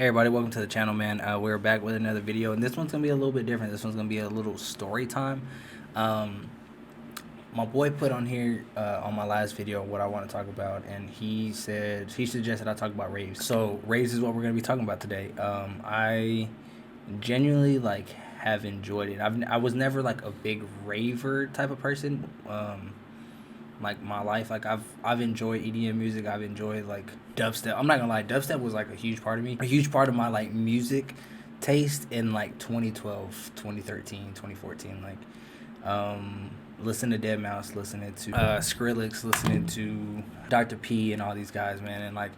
Hey everybody, welcome to the channel, man. We're back with another video, and this one's gonna be a little bit different. This one's gonna be a little story time. Um, my boy put on here on my last video what I want to talk about, and he suggested I talk about raves. So raves is what we're gonna be talking about today. I genuinely have enjoyed it. I was never like a big raver type of person. Like my life, like I've enjoyed EDM music. I've enjoyed like dubstep. I'm not gonna lie, dubstep was like a huge part of me, a huge part of my like music taste in like 2012, 2013, 2014. Listening to Dead Mouse, listening to Skrillex, listening to Dr. P and all these guys, man. And like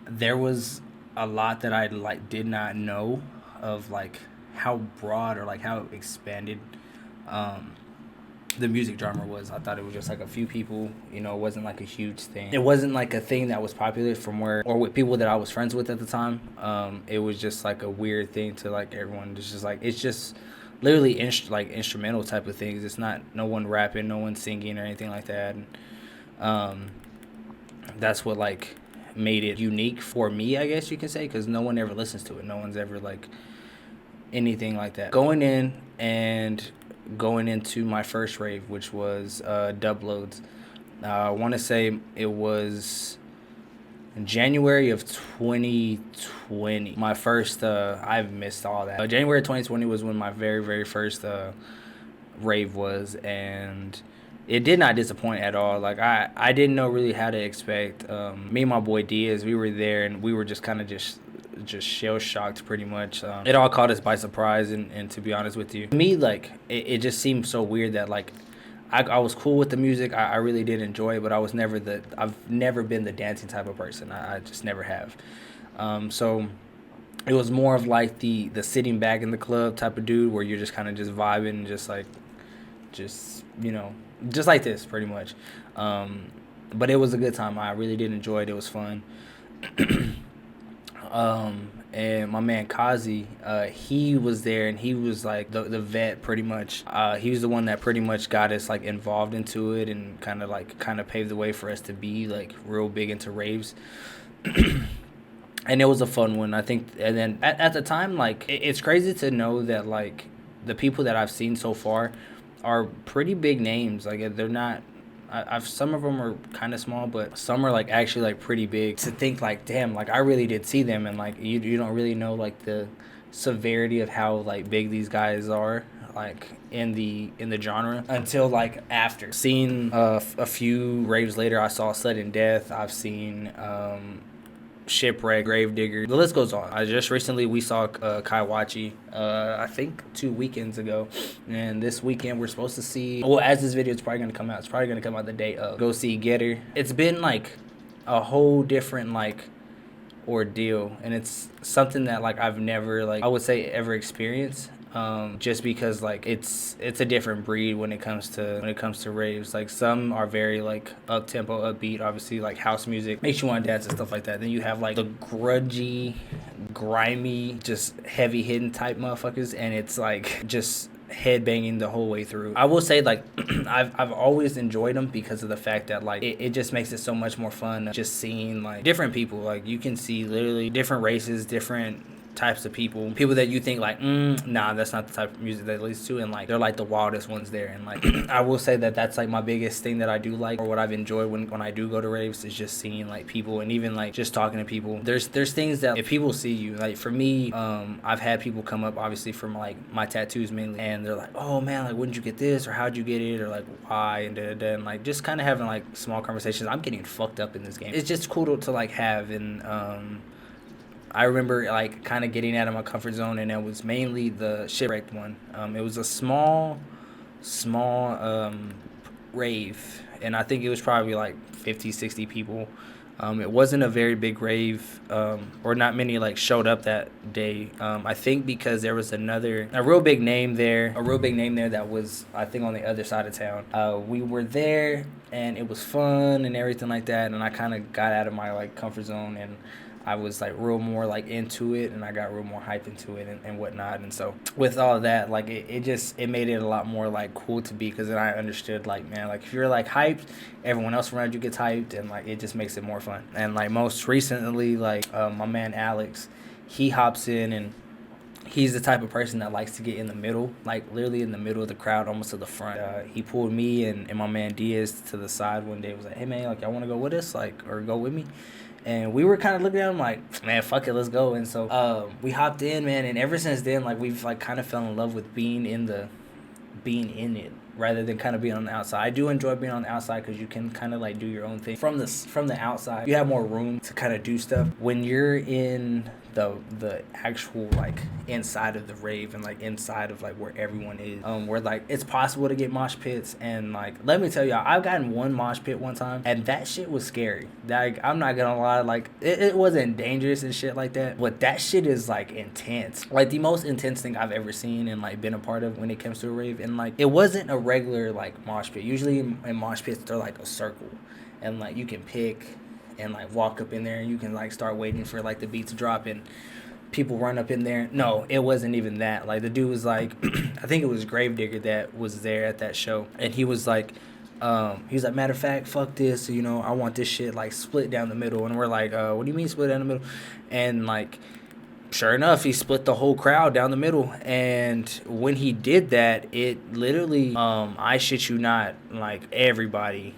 there was a lot that I like did not know of, like how broad or like how expanded um the music genre was. I thought it was just like a few people, it wasn't like a huge thing. It wasn't like a thing that was popular from where or with people that I was friends with at the time. It was just like a weird thing to like everyone. Just like it's just literally instrumental type of things. It's not no one rapping, no one singing or anything like that. And, that's what like made it unique for me, I guess you can say, because no one ever listens to it. No one's ever like anything like that. Going into my first rave, which was Dub Loads. I want to say it was in January of 2020. My first, I've missed all that. January 2020 was when my very, very first rave was, and it did not disappoint at all. Like I didn't know really how to expect. Me and my boy Diaz, we were there, and we were just kind of just shell shocked pretty much. It all caught us by surprise, and to be honest with you, me, like it just seemed so weird that like I was cool with the music. I really did enjoy it, but I've never been the dancing type of person. I just never have. So it was more of like the sitting back in the club type of dude, where you're just kind of just vibing and just like just like this pretty much. But it was a good time. I really did enjoy it. It was fun. And my man Kazi, he was there, and he was like the vet pretty much. He was the one that pretty much got us like involved into it, and kind of paved the way for us to be like real big into raves. And it was a fun one, I think. And then at the time, like it's crazy to know that like the people that I've seen so far are pretty big names. Like they're not. I've some of them are kind of small, but some are like actually like pretty big. To think like, damn, like I really did see them, and like you don't really know like the severity of how like big these guys are like in the genre until like after seeing a few raves later. I saw Sudden Death. I've seen Shipwreck, Gravedigger. The list goes on. We saw Kaiwachi, I think 2 weekends ago, and this weekend we're supposed to see. Well, as this video is probably gonna come out, it's probably gonna come out the day of. Go see Getter. It's been like a whole different like ordeal, and it's something that like I've never like I would say ever experienced. Just because like it's a different breed when it comes to raves. Like some are very like up tempo, upbeat, obviously like house music makes you want to dance and stuff like that. Then you have like the grungy, grimy, just heavy hitting type motherfuckers, and it's like just headbanging the whole way through. I will say like I've always enjoyed them because of the fact that like it just makes it so much more fun just seeing like different people. Like you can see literally different races, different types of people that you think like nah, that's not the type of music that leads to, and like they're like the wildest ones there. And like I will say that that's like my biggest thing that I do like, or what I've enjoyed when I do go to raves, is just seeing like people, and even like just talking to people. There's things that if people see you, like for me, I've had people come up obviously from like my tattoos mainly, and they're like, oh man, like when did you get this, or how'd you get it, or like why, and and like just kind of having like small conversations. I'm getting fucked up in this game. It's just cool to like have. And I remember like kind of getting out of my comfort zone, and it was mainly the Shipwrecked one. It was a small rave, and I think it was probably like 50-60 people. It wasn't a very big rave, or not many like showed up that day. I think because there was a real big name there that was, I think, on the other side of town. We were there, and it was fun and everything like that, and I kind of got out of my like comfort zone, and I was like real more like into it, and I got real more hype into it and whatnot. And so with all of that, like it made it a lot more like cool to be, because then I understood like, man, like if you're like hyped, everyone else around you gets hyped, and like it just makes it more fun. And like most recently, like my man Alex, he hops in, and he's the type of person that likes to get in the middle, like literally in the middle of the crowd, almost to the front. He pulled me and my man Diaz to the side one day. Was like, hey man, like, y'all want to go with us, like, or go with me? And we were kind of looking at him like, man, fuck it, let's go. And so we hopped in, man, and ever since then, like, we've like kind of fell in love with being in it rather than kind of being on the outside. I do enjoy being on the outside because you can kind of like do your own thing from the outside. You have more room to kind of do stuff. When you're in the actual like inside of the rave and like inside of like where everyone is, where like it's possible to get mosh pits, and like let me tell y'all, I've gotten one mosh pit one time and that shit was scary. Like, I'm not gonna lie, like it wasn't dangerous and shit like that, but that shit is like intense, like the most intense thing I've ever seen and like been a part of when it comes to a rave. And like, it wasn't a regular like mosh pit. Usually in mosh pits they're like a circle, and like you can pick and like walk up in there and you can like start waiting for like the beat to drop and people run up in there. No, it wasn't even that. Like, the dude was like I think it was Gravedigger that was there at that show, and he was like matter of fact, fuck this, you know, I want this shit like split down the middle. And we're like, what do you mean split down the middle? And like, sure enough, he split the whole crowd down the middle. And when he did that, it literally, I shit you not, like everybody,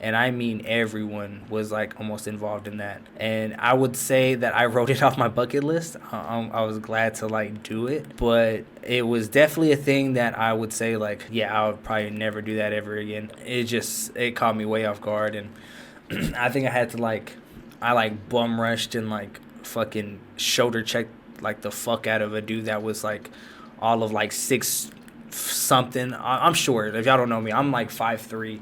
and I mean everyone, was like almost involved in that. And I would say that I wrote it off my bucket list. I was glad to like do it, but it was definitely a thing that I would say like, yeah, I would probably never do that ever again. It caught me way off guard, and I think I had to like, I like bum rushed and like fucking shoulder checked like the fuck out of a dude that was like all of like 6 something. I'm short. If y'all don't know me, I'm like 5'3",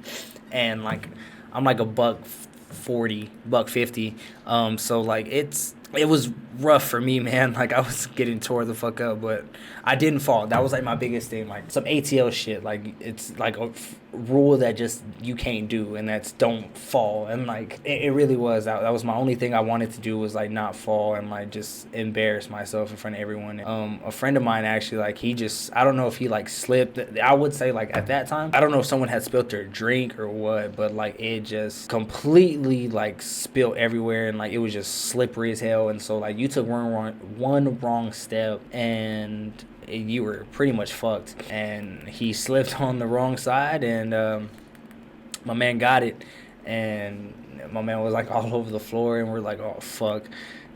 and like I'm like a $140, $150. So like it was rough for me, man. Like, I was getting tore the fuck up, but I didn't fall. That was like my biggest thing. Like some ATL shit. Like, it's like a rule that just you can't do, and that's don't fall. And like it really was. That was my only thing I wanted to do, was like not fall and like just embarrass myself in front of everyone. A friend of mine actually, like, he just, I don't know if he like slipped. I would say like at that time, I don't know if someone had spilled their drink or what, but like it just completely like spilled everywhere, and like it was just slippery as hell. And so like you took one wrong step and you were pretty much fucked. And he slipped on the wrong side, and my man got it, and my man was like all over the floor, and we're like, oh fuck.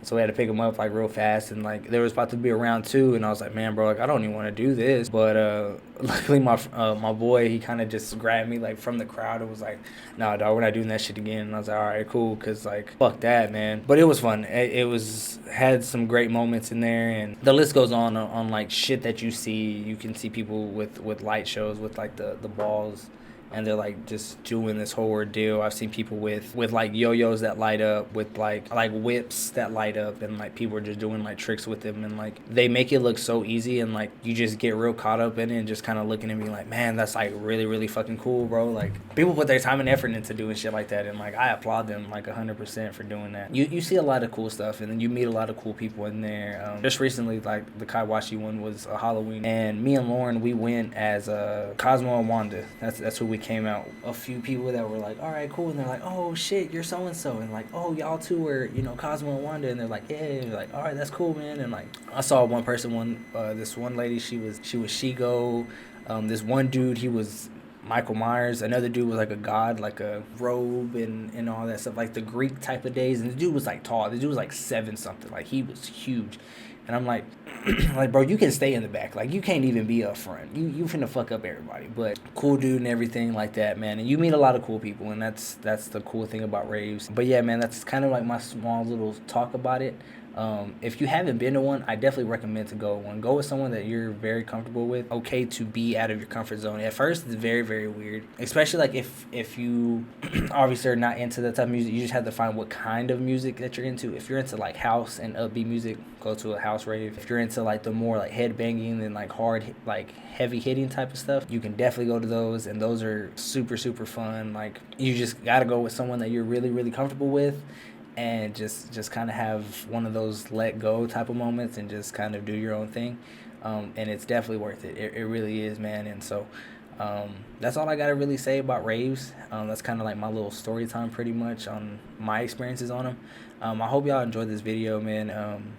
So we had to pick him up like real fast, and like there was about to be a round 2, and I was like, man, bro, like I don't even want to do this. But luckily my boy, he kind of just grabbed me like from the crowd and was like, nah, dog, we're not doing that shit again. And I was like, all right, cool, because like fuck that, man. But it was fun. It was, had some great moments in there, and the list goes on like shit that you see. You can see people with light shows with like the balls, and they're like just doing this whole ordeal. I've seen people with like yo-yos that light up, with like whips that light up, and like people are just doing like tricks with them, and like they make it look so easy, and like you just get real caught up in it and just kind of looking at me like, man, that's like really, really fucking cool, bro. Like, people put their time and effort into doing shit like that, and like I applaud them like 100% for doing that. You see a lot of cool stuff, and then you meet a lot of cool people in there. Just recently, like the Kaiwashi one was a Halloween, and me and Lauren, we went as Cosmo and Wanda. That's who we came out. A few people that were like, all right, cool, and they're like, oh shit, you're so and so, and like, oh, y'all two are, you know, Cosmo and Wanda, and they're like, yeah, and they're like, all right, that's cool, man. And like I saw one person, this one lady, she was Shigo. This one dude, he was Michael Myers. Another dude was like a god, like a robe and all that stuff, like the Greek type of days. And the dude was like tall. The dude was like 7 something. Like, he was huge. And I'm like, like, bro, you can stay in the back. Like, you can't even be up front. You finna fuck up everybody. But cool dude and everything like that, man. And you meet a lot of cool people, and that's the cool thing about raves. But yeah, man, that's kind of like my small little talk about it. If you haven't been to one, I definitely recommend to go one. Go with someone that you're very comfortable with. Okay to be out of your comfort zone. At first, it's very, very weird. Especially like if you obviously are not into that type of music, you just have to find what kind of music that you're into. If you're into like house and upbeat music, go to a house rave. If you're into like the more like headbanging and like hard, like heavy hitting type of stuff, you can definitely go to those, and those are super, super fun. Like, you just gotta go with someone that you're really, really comfortable with, and just kind of have one of those let go type of moments and just kind of do your own thing. And it's definitely worth it. It really is, man. And so that's all I got to really say about raves. That's kind of like my little story time pretty much on my experiences on them. I hope y'all enjoyed this video, man.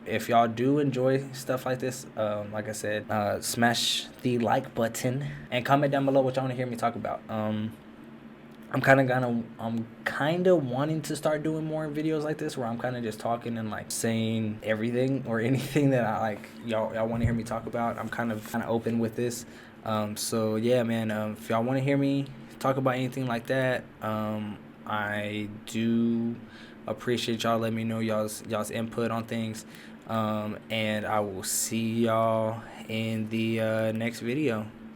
if y'all do enjoy stuff like this, like I said, smash the like button and comment down below what y'all want to hear me talk about. I'm kind of wanting to start doing more videos like this where I'm kind of just talking and like saying everything or anything that I like y'all want to hear me talk about. I'm kind of open with this. So yeah, man, if y'all want to hear me talk about anything like that, I do appreciate y'all letting me know y'all's input on things. And I will see y'all in the next video.